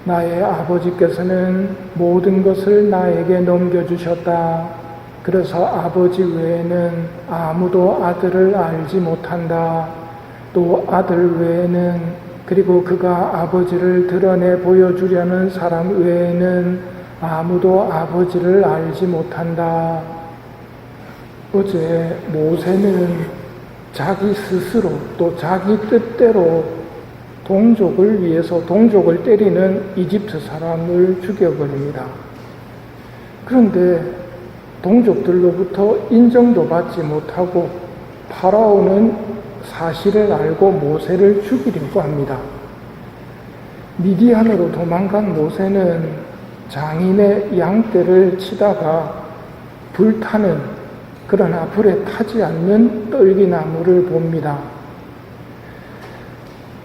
나의 아버지께서는 모든 것을 나에게 넘겨주셨다. 그래서 아버지 외에는 아무도 아들을 알지 못한다. 또 아들 외에는, 그리고 그가 아버지를 드러내 보여주려는 사람 외에는 아무도 아버지를 알지 못한다. 어제 모세는 자기 스스로 또 자기 뜻대로 동족을 위해서 동족을 때리는 이집트 사람을 죽여버립니다. 그런데 동족들로부터 인정도 받지 못하고 파라오는 사실을 알고 모세를 죽이려고 합니다. 미디안으로 도망간 모세는 장인의 양떼를 치다가 불타는, 그러나 불에 타지 않는 떨기나무를 봅니다.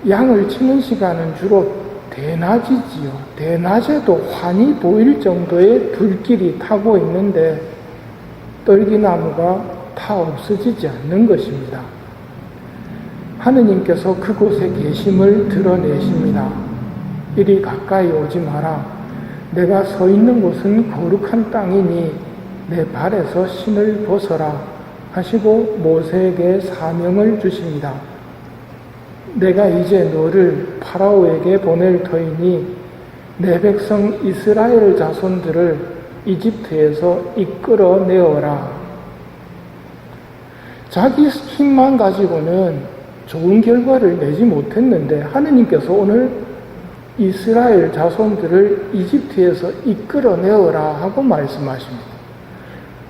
양을 치는 시간은 주로 대낮이지요. 대낮에도 환히 보일 정도의 불길이 타고 있는데 떨기나무가 타 없어지지 않는 것입니다. 하느님께서 그곳에 계심을 드러내십니다. 이리 가까이 오지 마라. 내가 서 있는 곳은 거룩한 땅이니 내 발에서 신을 벗어라 하시고 모세에게 사명을 주십니다. 내가 이제 너를 파라오에게 보낼 터이니 내 백성 이스라엘 자손들을 이집트에서 이끌어내어라. 자기 힘만 가지고는 좋은 결과를 내지 못했는데 하느님께서 오늘 이스라엘 자손들을 이집트에서 이끌어내어라 하고 말씀하십니다.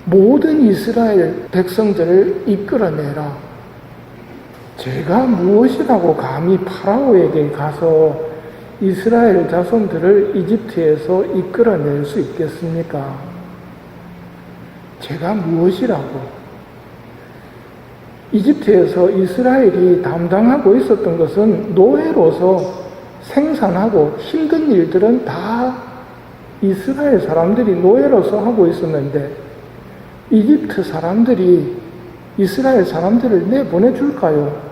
모든 이스라엘 백성들을 이끌어내라. 제가 무엇이라고 감히 파라오에게 가서 이스라엘 자손들을 이집트에서 이끌어낼 수 있겠습니까? 제가 무엇이라고? 이집트에서 이스라엘이 담당하고 있었던 것은 노예로서 생산하고 힘든 일들은 다 이스라엘 사람들이 노예로서 하고 있었는데 이집트 사람들이 이스라엘 사람들을 내보내줄까요?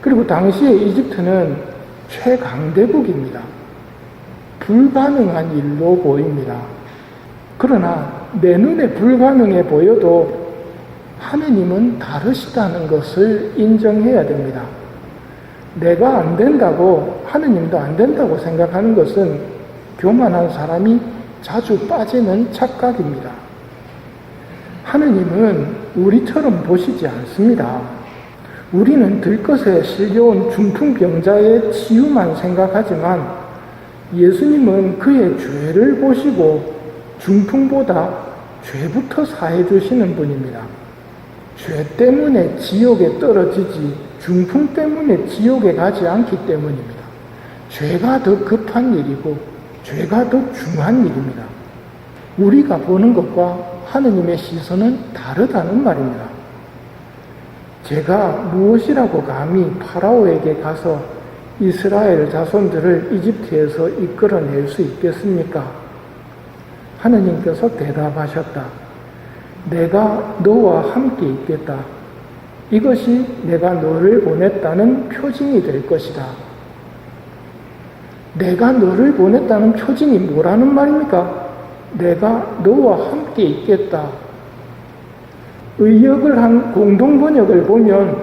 그리고 당시에 이집트는 최강대국입니다. 불가능한 일로 보입니다. 그러나 내 눈에 불가능해 보여도 하느님은 다르시다는 것을 인정해야 됩니다. 내가 안 된다고 하느님도 안 된다고 생각하는 것은 교만한 사람이 자주 빠지는 착각입니다. 하느님은 우리처럼 보시지 않습니다. 우리는 들것에 실려온 중풍병자의 치유만 생각하지만 예수님은 그의 죄를 보시고 중풍보다 죄부터 사해 주시는 분입니다. 죄 때문에 지옥에 떨어지지 중풍 때문에 지옥에 가지 않기 때문입니다. 죄가 더 급한 일이고 죄가 더 중한 일입니다. 우리가 보는 것과 하느님의 시선은 다르다는 말입니다. 제가 무엇이라고 감히 파라오에게 가서 이스라엘 자손들을 이집트에서 이끌어낼 수 있겠습니까? 하느님께서 대답하셨다. 내가 너와 함께 있겠다. 이것이 내가 너를 보냈다는 표징이 될 것이다. 내가 너를 보냈다는 표징이 뭐라는 말입니까? 내가 너와 함께 있겠다. 의역을 한 공동번역을 보면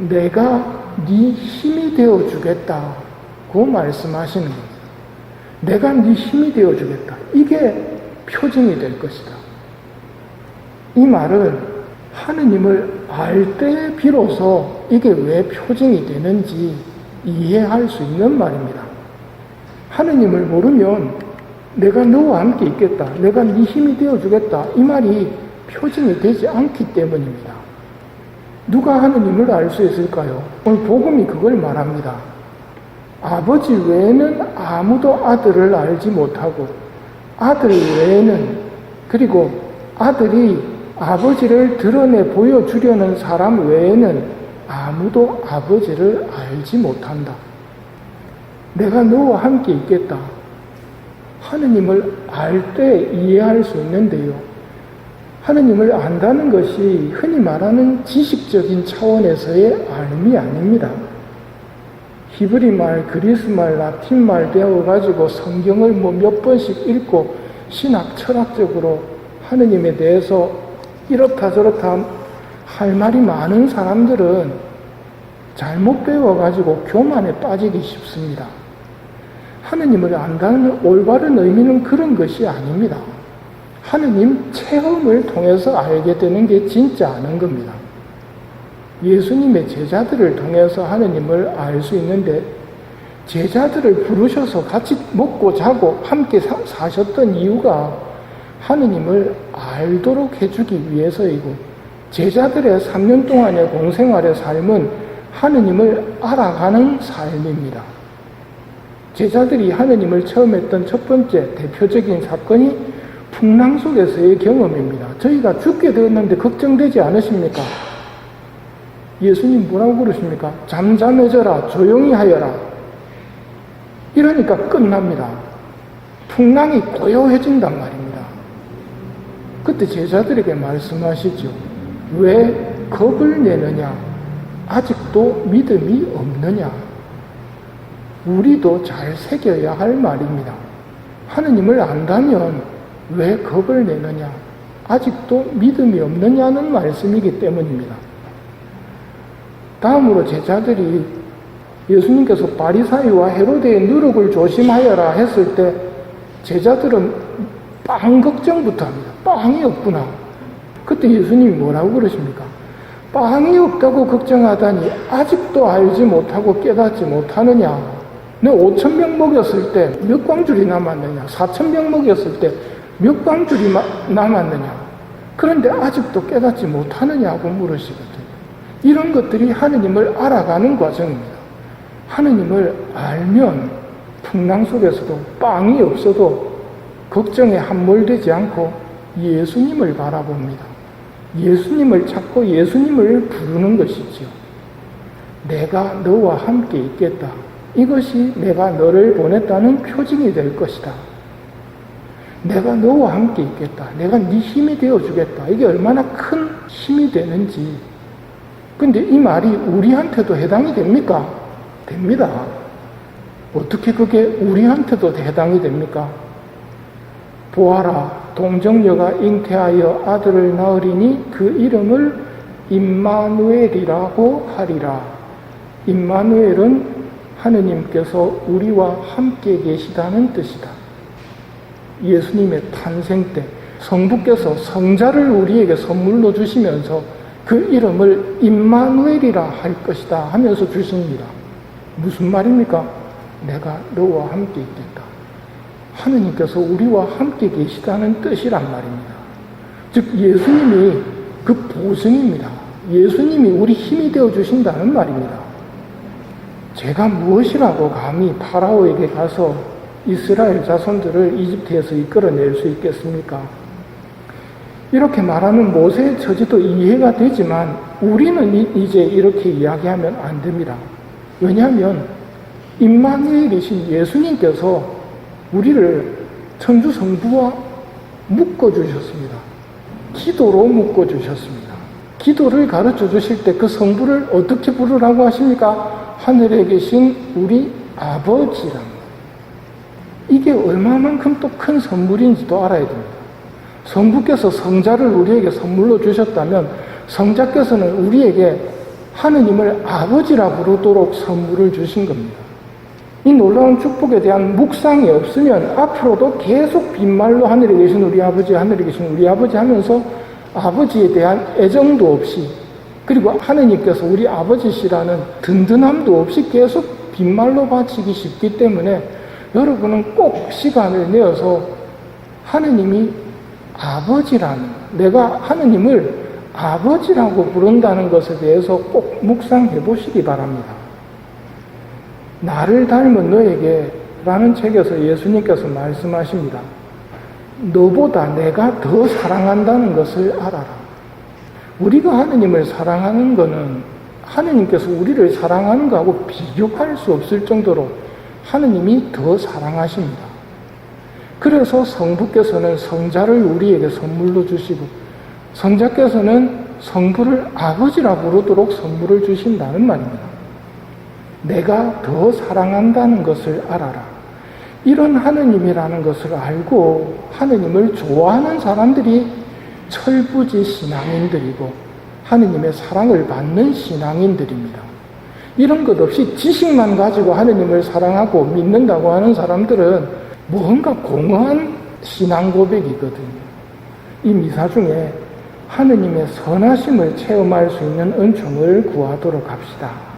내가 네 힘이 되어주겠다. 고 말씀하시는 겁니다. 내가 네 힘이 되어주겠다. 이게 표징이 될 것이다. 이 말은 하느님을 알 때 비로소 이게 왜 표징이 되는지 이해할 수 있는 말입니다. 하느님을 모르면 내가 너와 함께 있겠다. 내가 네 힘이 되어주겠다. 이 말이 표징이 되지 않기 때문입니다. 누가 하느님을 알 수 있을까요? 오늘 복음이 그걸 말합니다. 아버지 외에는 아무도 아들을 알지 못하고 아들 외에는, 그리고 아들이 아버지를 드러내 보여주려는 사람 외에는 아무도 아버지를 알지 못한다. 내가 너와 함께 있겠다. 하느님을 알 때 이해할 수 있는데요. 하느님을 안다는 것이 흔히 말하는 지식적인 차원에서의 알미 아닙니다. 히브리말, 그리스말, 라틴말 배워가지고 성경을 몇 번씩 읽고 신학, 철학적으로 하느님에 대해서 이렇다 저렇다 할 말이 많은 사람들은 잘못 배워가지고 교만에 빠지기 쉽습니다. 하느님을 안다는 올바른 의미는 그런 것이 아닙니다. 하느님 체험을 통해서 알게 되는 게 진짜 아는 겁니다. 예수님의 제자들을 통해서 하느님을 알 수 있는데 제자들을 부르셔서 같이 먹고 자고 함께 사셨던 이유가 하느님을 알도록 해주기 위해서이고 제자들의 3년 동안의 공생활의 삶은 하느님을 알아가는 삶입니다. 제자들이 하느님을 처음 했던 첫 번째 대표적인 사건이 풍랑 속에서의 경험입니다. 저희가 죽게 되었는데 걱정되지 않으십니까? 예수님 뭐라고 그러십니까? 잠잠해져라, 조용히 하여라. 이러니까 끝납니다. 풍랑이 고요해진단 말입니다. 그때 제자들에게 말씀하시죠. 왜 겁을 내느냐? 아직도 믿음이 없느냐? 우리도 잘 새겨야 할 말입니다. 하느님을 안다면 왜 겁을 내느냐? 아직도 믿음이 없느냐는 말씀이기 때문입니다. 다음으로 제자들이 예수님께서 바리사이와 헤로데의 누룩을 조심하여라 했을 때 제자들은 빵 걱정부터 합니다. 빵이 없구나. 그때 예수님이 뭐라고 그러십니까? 빵이 없다고 걱정하다니 아직도 알지 못하고 깨닫지 못하느냐? 너 5,000명 먹였을 때 몇 광줄이 남았느냐? 4,000명 먹였을 때 몇 광줄이 남았느냐? 그런데 아직도 깨닫지 못하느냐고 물으시거든요. 이런 것들이 하느님을 알아가는 과정입니다. 하느님을 알면 풍랑 속에서도 빵이 없어도 걱정에 함몰되지 않고 예수님을 바라봅니다. 예수님을 찾고 예수님을 부르는 것이지요. 내가 너와 함께 있겠다. 이것이 내가 너를 보냈다는 표징이 될 것이다. 내가 너와 함께 있겠다. 내가 네 힘이 되어주겠다. 이게 얼마나 큰 힘이 되는지. 근데 이 말이 우리한테도 해당이 됩니까? 됩니다. 어떻게 그게 우리한테도 해당이 됩니까? 보아라, 동정녀가 잉태하여 아들을 낳으리니 그 이름을 임마누엘이라고 하리라. 임마누엘은 하느님께서 우리와 함께 계시다는 뜻이다. 예수님의 탄생 때 성부께서 성자를 우리에게 선물로 주시면서 그 이름을 임마누엘이라 할 것이다 하면서 주십니다. 무슨 말입니까? 내가 너와 함께 있겠다. 하느님께서 우리와 함께 계시다는 뜻이란 말입니다. 즉 예수님이 그 보증입니다. 예수님이 우리 힘이 되어 주신다는 말입니다. 제가 무엇이라고 감히 파라오에게 가서 이스라엘 자손들을 이집트에서 이끌어낼 수 있겠습니까? 이렇게 말하는 모세의 처지도 이해가 되지만 우리는 이제 이렇게 이야기하면 안 됩니다. 왜냐하면 임마누엘이신 예수님께서 우리를 천주 성부와 묶어주셨습니다. 기도로 묶어주셨습니다. 기도를 가르쳐 주실 때 그 성부를 어떻게 부르라고 하십니까? 하늘에 계신 우리 아버지랍니다. 이게 얼마만큼 또 큰 선물인지도 알아야 됩니다. 성부께서 성자를 우리에게 선물로 주셨다면 성자께서는 우리에게 하느님을 아버지라 부르도록 선물을 주신 겁니다. 이 놀라운 축복에 대한 묵상이 없으면 앞으로도 계속 빈말로 하늘에 계신 우리 아버지, 하늘에 계신 우리 아버지 하면서 아버지에 대한 애정도 없이 그리고 하느님께서 우리 아버지시라는 든든함도 없이 계속 빈말로 바치기 쉽기 때문에 여러분은 꼭 시간을 내어서 하느님이 아버지라는, 내가 하느님을 아버지라고 부른다는 것에 대해서 꼭 묵상해 보시기 바랍니다. 나를 닮은 너에게 라는 책에서 예수님께서 말씀하십니다. 너보다 내가 더 사랑한다는 것을 알아라. 우리가 하느님을 사랑하는 것은 하느님께서 우리를 사랑하는 것하고 비교할 수 없을 정도로 하느님이 더 사랑하십니다. 그래서 성부께서는 성자를 우리에게 선물로 주시고 성자께서는 성부를 아버지라 부르도록 선물을 주신다는 말입니다. 내가 더 사랑한다는 것을 알아라. 이런 하느님이라는 것을 알고 하느님을 좋아하는 사람들이 철부지 신앙인들이고 하느님의 사랑을 받는 신앙인들입니다. 이런 것 없이 지식만 가지고 하느님을 사랑하고 믿는다고 하는 사람들은 뭔가 공허한 신앙 고백이거든요. 이 미사 중에 하느님의 선하심을 체험할 수 있는 은총을 구하도록 합시다.